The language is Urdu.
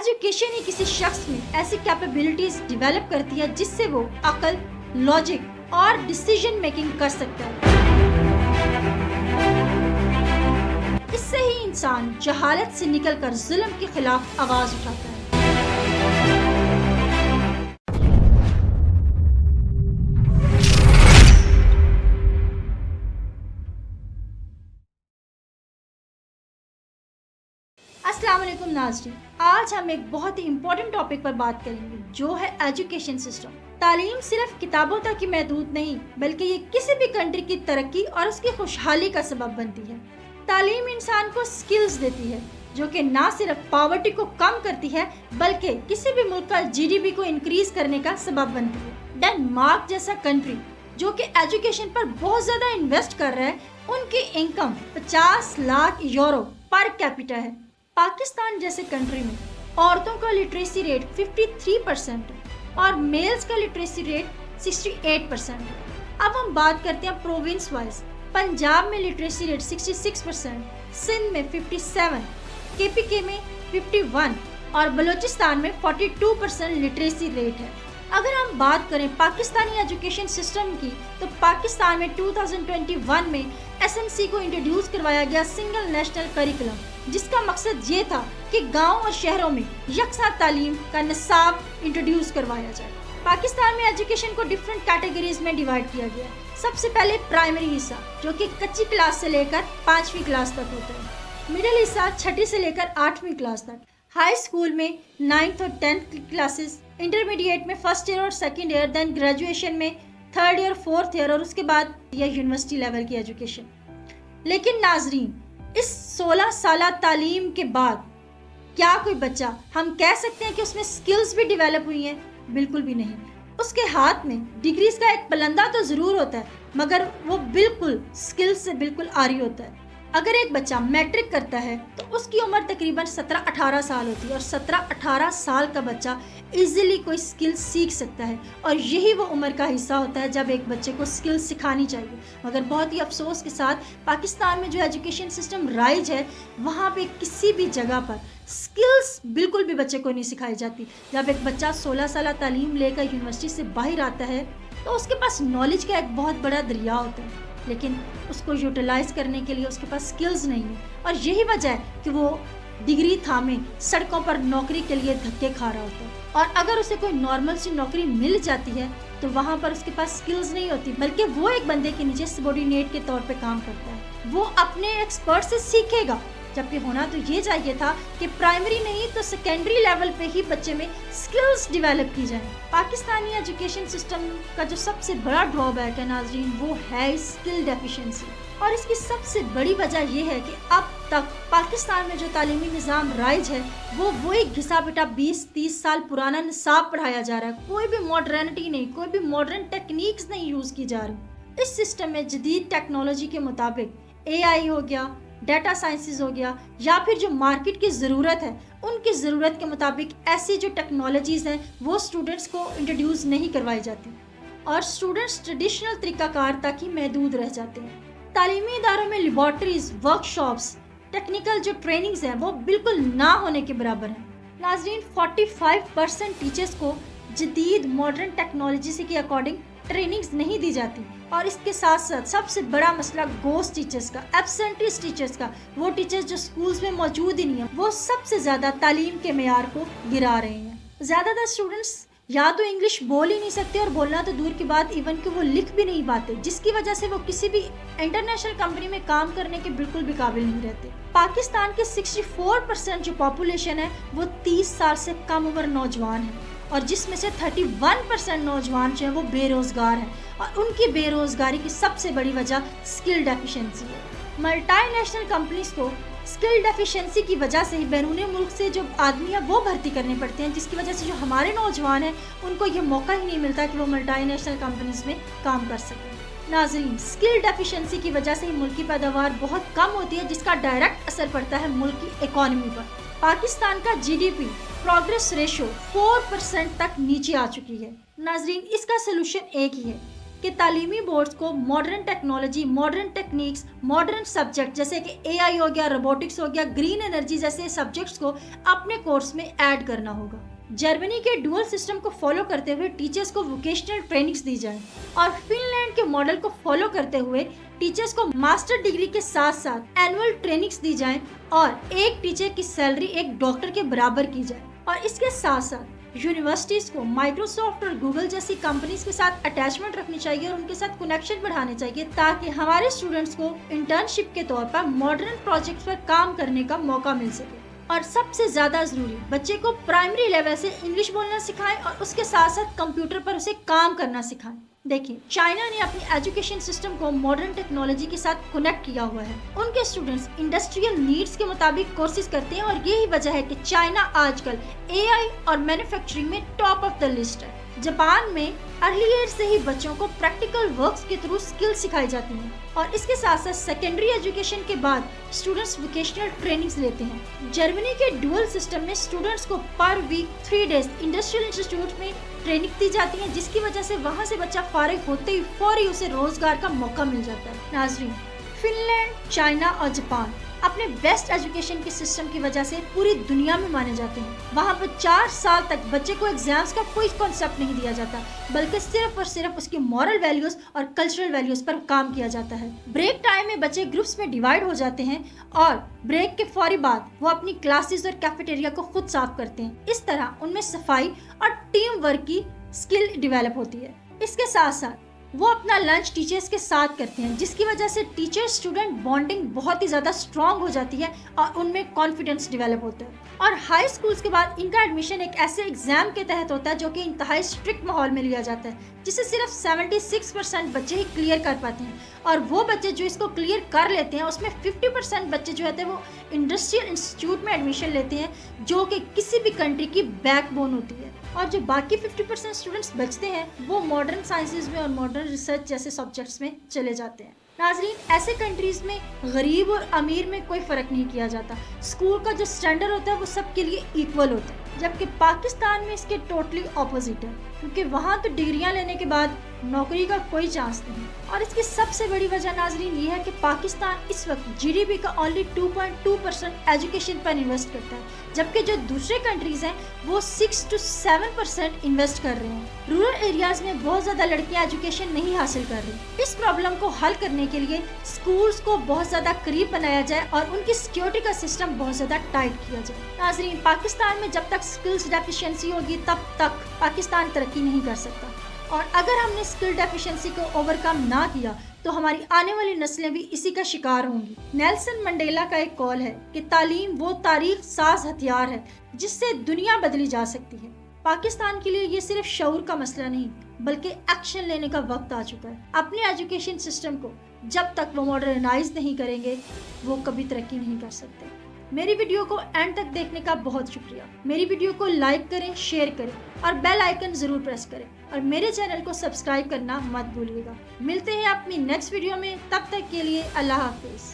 ایجوکیشن ہی کسی شخص میں ایسی کیپیبلٹیز ڈیولپ کرتی ہے جس سے وہ عقل، لاجک اور ڈیسیژن میکنگ کر سکتا ہے۔ اس سے ہی انسان جہالت سے نکل کر ظلم کے خلاف آواز اٹھاتا ہے۔ السلام علیکم ناظرین، آج ہم ایک بہت ہی امپورٹنٹ ٹاپک پر بات کریں گے جو ہے ایجوکیشن سسٹم۔ تعلیم صرف کتابوں تک ہی محدود نہیں بلکہ یہ کسی بھی کنٹری کی ترقی اور اس کی خوشحالی کا سبب بنتی ہے۔ تعلیم انسان کو سکلز دیتی ہے جو کہ نہ صرف پاورٹی کو کم کرتی ہے بلکہ کسی بھی ملک کا GDP کو انکریز کرنے کا سبب بنتی ہے۔ ڈنمارک جیسا کنٹری جو کہ ایجوکیشن پر بہت زیادہ انویسٹ کر رہا ہے، ان کی income 50 lakh euro per capita ہے۔ پاکستان جیسے کنٹری میں عورتوں کا لٹریسی ریٹ 53% اور میلز کا لٹریسی ریٹ 68%۔ اب ہم بات کرتے ہیں پروونس وائز۔ پنجاب میں لٹریسی ریٹ 66%، سندھ میں 57%، KPK میں 51% اور بلوچستان میں 42% لٹریسی ریٹ ہے۔ اگر ہم بات کریں پاکستانی ایجوکیشن سسٹم کی تو پاکستان میں 2021 میں SMC کو انٹروڈیوس کروایا گیا سنگل نیشنل کریکولم، جس کا مقصد یہ تھا کہ گاؤں اور شہروں میں یکساں تعلیم کا نصاب انٹروڈیوس کروایا جائے۔ پاکستان میں ایجوکیشن کو ڈیفرنٹ کیٹیگریز میں ڈیوائیڈ کیا گیا ہے۔ سب سے پہلے پرائمری حصہ جو کہ کچی کلاس سے لے کر 5ویں کلاس تک ہوتا ہے، مڈل حصہ 6 سے لے کر 8ویں کلاس تک، ہائی اسکول میں 9th اور 10th کلاسز، انٹرمیڈیٹ میں 1st ایئر اور 2nd ایئر، دین گریجویشن میں 3rd ایئر 4th ایئر اور اس کے بعد یہ یونیورسٹی لیول کی ایجوکیشن۔ لیکن ناظرین، اس 16 سالہ تعلیم کے بعد کیا کوئی بچہ ہم کہہ سکتے ہیں کہ اس میں سکلز بھی ڈیولپ ہوئی ہیں؟ بالکل بھی نہیں۔ اس کے ہاتھ میں ڈگریز کا ایک پلندہ تو ضرور ہوتا ہے مگر وہ بالکل سکلز سے بالکل عاری ہوتا ہے۔ اگر ایک بچہ میٹرک کرتا ہے تو اس کی عمر تقریباً 17-18 سال ہوتی ہے اور 17-18 سال کا بچہ ایزیلی کوئی سکل سیکھ سکتا ہے، اور یہی وہ عمر کا حصہ ہوتا ہے جب ایک بچے کو سکل سکھانی چاہیے۔ مگر بہت ہی افسوس کے ساتھ پاکستان میں جو ایجوکیشن سسٹم رائج ہے وہاں پہ کسی بھی جگہ پر سکلز بالکل بھی بچے کو نہیں سکھائی جاتی۔ جب ایک بچہ 16 سالہ تعلیم لے کر یونیورسٹی سے باہر آتا ہے تو اس کے پاس نالج کا ایک بہت بڑا دریا ہوتا ہے، لیکن اس کو یوٹیلائز کرنے کے لیے اس کے پاس سکلز نہیں ہیں، اور یہی وجہ ہے کہ وہ ڈگری تھامے سڑکوں پر نوکری کے لیے دھکے کھا رہا ہوتا ہے۔ اور اگر اسے کوئی نارمل سی نوکری مل جاتی ہے تو وہاں پر اس کے پاس سکلز نہیں ہوتی بلکہ وہ ایک بندے کے نیچے سبورڈینیٹ کے طور پہ کام کرتا ہے۔ وہ اپنے ایکسپرٹ سے سیکھے گا، جبکہ ہونا تو یہ چاہیے تھا کہ پرائمری نہیں تو سیکنڈری لیول پہ ہی بچے میں سکلز ڈیولپ کی جائیں۔ پاکستانی ایجوکیشن سسٹم کا جو سب سے بڑا ڈرا بیک ہے ناظرین وہ ہے اسکل ڈیفیشنسی، اور اس کی سب سے بڑی وجہ یہ ہے کہ اب تک پاکستان میں جو تعلیمی نظام رائج ہے وہ وہی گھسا پٹا 20-30 سال پرانا نصاب پڑھایا جا رہا ہے۔ کوئی بھی ماڈرنٹی نہیں، کوئی بھی ماڈرن ٹیکنیکس نہیں یوز کی جا رہی۔ اس سسٹم میں جدید ٹیکنالوجی کے مطابق AI ہو گیا، ڈیٹا سائنسز ہو گیا، یا پھر جو مارکیٹ کی ضرورت ہے ان کی ضرورت کے مطابق ایسی جو ٹیکنالوجیز ہیں وہ اسٹوڈنٹس کو انٹروڈیوس نہیں کروائی جاتی، اور اسٹوڈنٹس ٹریڈیشنل طریقہ کار تک ہی محدود رہ جاتے ہیں۔ تعلیمی اداروں میں لیبارٹریز، ورک شاپس، ٹیکنیکل جو ٹریننگز ہیں وہ بالکل نہ ہونے کے برابر ہیں۔ ناظرین، 45% ٹیچرز کو جدید ماڈرن ٹیکنالوجی کے اکارڈنگ ٹریننگز نہیں دی جاتی، اور اس کے ساتھ ساتھ سب سے بڑا مسئلہ گھوسٹ ٹیچرز کا، ایبسینٹیز ٹیچرز کا، وہ ٹیچرز جو سکولز میں موجود ہی نہیں ہیں، وہ سب سے زیادہ تعلیم کے معیار کو گرا رہے ہیں۔ زیادہ تر اسٹوڈنٹس یا تو انگلش بول ہی نہیں سکتے، اور بولنا تو دور کی بات ایون کہ وہ لکھ بھی نہیں پاتے، جس کی وجہ سے وہ کسی بھی انٹرنیشنل کمپنی میں کام کرنے کے بالکل بھی قابل نہیں رہتے۔ پاکستان کے 64% جو پاپولیشن ہے وہ 30 سال سے کم عمر نوجوان ہیں، اور جس میں سے 31% نوجوان جو ہیں وہ بے روزگار ہیں، اور ان کی بے روزگاری کی سب سے بڑی وجہ سکل ڈیفیشنسی ہے۔ ملٹی نیشنل کمپنیز کو سکل ڈیفیشنسی کی وجہ سے ہی بیرون ملک سے جو آدمی ہیں وہ بھرتی کرنے پڑتے ہیں، جس کی وجہ سے جو ہمارے نوجوان ہیں ان کو یہ موقع ہی نہیں ملتا کہ وہ ملٹی نیشنل کمپنیز میں کام کر سکیں۔ ناظرین، سکل ڈیفیشنسی کی وجہ سے ہی ملک کی پیداوار بہت کم ہوتی ہے، جس کا ڈائریکٹ اثر پڑتا ہے ملک کی اکانومی پر۔ پاکستان کا GDP پروگریس ریشو 4% تک نیچے آ چکی ہے۔ ناظرین، اس کا سلوشن ایک ہی ہے کہ تعلیمی بورڈز کو modern technology, modern techniques, modern subject جیسے کہ AI ہو گیا، روبوٹکس ہو گیا، گرین انرجی جیسے سبجیکٹس کو اپنے کورس میں ایڈ کرنا ہوگا۔ جرمنی کے ڈوئل سسٹم کو فالو کرتے ہوئے ٹیچرز کو ووکیشنل ٹریننگز دی جائیں اور فن لینڈ کے ماڈل کو فالو کرتے ہوئے ٹیچرز کو ماسٹر ڈگری کے ساتھ ساتھ اینول ٹریننگز دی جائیں اور ایک ٹیچر کی سیلری ایک ڈاکٹر کے برابر کی جائے۔ اور اس کے ساتھ ساتھ یونیورسٹیز کو مائکروسافٹ اور گوگل جیسی کمپنیز کے ساتھ اٹیچمنٹ رکھنی چاہیے اور ان کے ساتھ کنیکشن بڑھانے چاہیے تاکہ ہمارے اسٹوڈنٹس کو انٹرنشپ کے طور پر ماڈرن پروجیکٹس پر کام کرنے کا موقع مل سکے۔ اور سب سے زیادہ ضروری، بچے کو پرائمری لیول سے انگلش بولنا سکھائیں اور اس کے ساتھ ساتھ کمپیوٹر پر اسے کام کرنا سکھائیں۔ دیکھیں، چائنا نے اپنی ایجوکیشن سسٹم کو ماڈرن ٹیکنالوجی کے ساتھ کنیکٹ کیا ہوا ہے۔ ان کے اسٹوڈنٹس انڈسٹریل نیڈز کے مطابق کورسز کرتے ہیں اور یہی وجہ ہے کہ چائنا آج کل AI اور مینوفیکچرنگ میں ٹاپ آف دا لسٹ ہے۔ جاپان میں ارلی ایج سے ہی بچوں کو پریکٹیکل ورکس کے تھرو اسکل سکھائی جاتی ہیں اور اس کے ساتھ ساتھ سیکنڈری ایجوکیشن کے بعد اسٹوڈنٹس ووکیشنل ٹریننگز لیتے ہیں۔ جرمنی کے ڈوئل سسٹم میں اسٹوڈنٹس کو per week 3 days industrial institute میں ٹریننگ دی جاتی ہے، جس کی وجہ سے وہاں سے بچہ فارغ ہوتے ہی فوری اسے روزگار کا موقع مل جاتا ہے۔ ناظرین، فن لینڈ، چائنا اور جاپان اپنے بیسٹ ایجوکیشن کے سسٹم کی وجہ سے پوری دنیا میں مانے جاتے ہیں۔ وہاں پر 4 سال تک بچے کو ایگزامز کا کوئی کانسیپٹ نہیں دیا جاتا، بلکہ صرف اور صرف اس کی مورل ویلیوز اور کلچرل ویلیوز پر کام کیا جاتا ہے۔ بریک ٹائم میں بچے گروپس میں ڈیوائیڈ ہو جاتے ہیں اور بریک کے فوری بعد وہ اپنی کلاسز اور کیفیٹیریا کو خود صاف کرتے ہیں۔ اس طرح ان میں صفائی اور ٹیم ورک کی اسکل ڈیویلپ ہوتی ہے۔ اس کے ساتھ ساتھ وہ اپنا لنچ ٹیچرز کے ساتھ کرتے ہیں، جس کی وجہ سے ٹیچر اسٹوڈنٹ بانڈنگ بہت ہی زیادہ اسٹرانگ ہو جاتی ہے اور ان میں کانفیڈنس ڈیولپ ہوتا ہے۔ اور ہائی اسکولز کے بعد ان کا ایڈمیشن ایک ایسے ایگزام کے تحت ہوتا ہے جو کہ انتہائی اسٹرکٹ ماحول میں لیا جاتا ہے، جسے صرف 76% بچے ہی کلیئر کر پاتے ہیں اور وہ بچے جو اس کو کلیئر کر لیتے ہیں اس میں 50% بچے جو ہوتے ہیں وہ انڈسٹریل انسٹیٹیوٹ میں ایڈمیشن لیتے ہیں، جو کہ کسی بھی کنٹری کی بیک بون ہوتی ہے۔ اور جو باقی 50% اسٹوڈنٹس بچتے ہیں وہ ماڈرن سائنسز میں اور ماڈرن ریسرچ جیسے سبجیکٹس میں چلے جاتے ہیں۔ ناظرین، ایسے کنٹریز میں غریب اور امیر میں کوئی فرق نہیں کیا جاتا۔ اسکول کا جو اسٹینڈرڈ ہوتا ہے وہ سب کے لیے ایکول ہوتا ہے، جبکہ پاکستان میں اس کے ٹوٹلی اپوزٹ ہے، کیونکہ وہاں تو ڈگریاں لینے کے بعد نوکری کا کوئی چانس نہیں۔ اور اس کی سب سے بڑی وجہ ناظرین یہ ہے کہ پاکستان اس وقت GDP کا اونلی 2.2% ایجوکیشن پر انویسٹ کرتا ہے، جبکہ جو دوسرے کنٹریز ہیں وہ 6 to 7% انویسٹ کر رہے ہیں۔ رورل ایریاز میں بہت زیادہ لڑکیاں ایجوکیشن نہیں حاصل کر رہی۔ اس پرابلم کو حل کرنے کے لیے اسکولز کو بہت زیادہ قریب بنایا جائے اور ان کی سیکیورٹی کا سسٹم بہت زیادہ ٹائٹ کیا جائے۔ ناظرین، پاکستان میں جب تک اسکلز ڈیفیشنسی ہوگی تب تک پاکستان ترقی نہیں کر سکتا، اور اگر ہم نے اسکل ڈیفیشنسی کو اوور کم نہ کیا تو ہماری آنے والی نسلیں بھی اسی کا شکار ہوں گی۔ نیلسن منڈیلا کا ایک قول ہے کہ تعلیم وہ تاریخ ساز ہتھیار ہے جس سے دنیا بدلی جا سکتی ہے۔ پاکستان کے لیے یہ صرف شعور کا مسئلہ نہیں بلکہ ایکشن لینے کا وقت آ چکا ہے۔ اپنے ایجوکیشن سسٹم کو جب تک وہ ماڈرنائز نہیں کریں گے وہ کبھی ترقی نہیں کر سکتے۔ میری ویڈیو کو اینڈ تک دیکھنے کا بہت شکریہ۔ میری ویڈیو کو لائک کریں، شیئر کریں اور بیل آئیکن ضرور پریس کریں اور میرے چینل کو سبسکرائب کرنا مت بھولیے گا۔ ملتے ہیں اپنی نیکسٹ ویڈیو میں، تب تک کے لیے اللہ حافظ۔